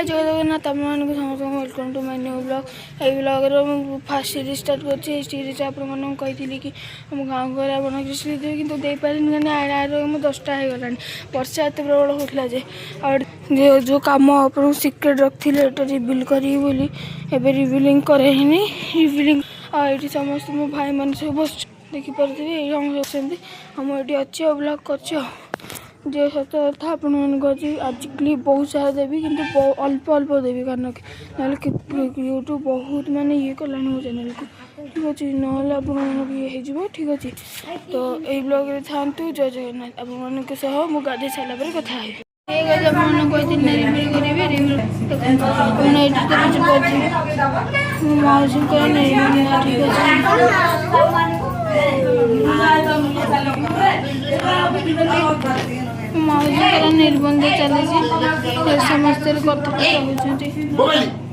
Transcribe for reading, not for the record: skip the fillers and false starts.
हाय जय जगन्नाथ आपको समस्त welcome to my new blog. ये ब्लॉगर फास्ट सीरीज स्टार्ट कर सीरीज आपको कही कि आम गाँव घर आप कृषि देवी कि दे पारे कहीं 10टा हो गला वर्षा एत प्रबल होता जे और जो कम आप सिक्रेट रखी रिविल करी बोली एवं रिविलिंग करे रिविलिंग ये समस्त मो भाई मैंने सब बस देखिपे ये हम ये अच्छे ब्लॉग कर जे सत कथा आपण आज क्लिप बहुत सारा देवी कि अल्प अल्प देवी कारण ना यूट्यूब बहुत माने ये कला मो चैनल को ठीक अच्छे ना ये हो ठीक अच्छे तो यही ब्लॉग रे था जय जगन्नाथ आप मुझे गाधे सारापर कथा मौसी ठीक अच्छे मौजी निर्बंध चली समस्त कथा कहते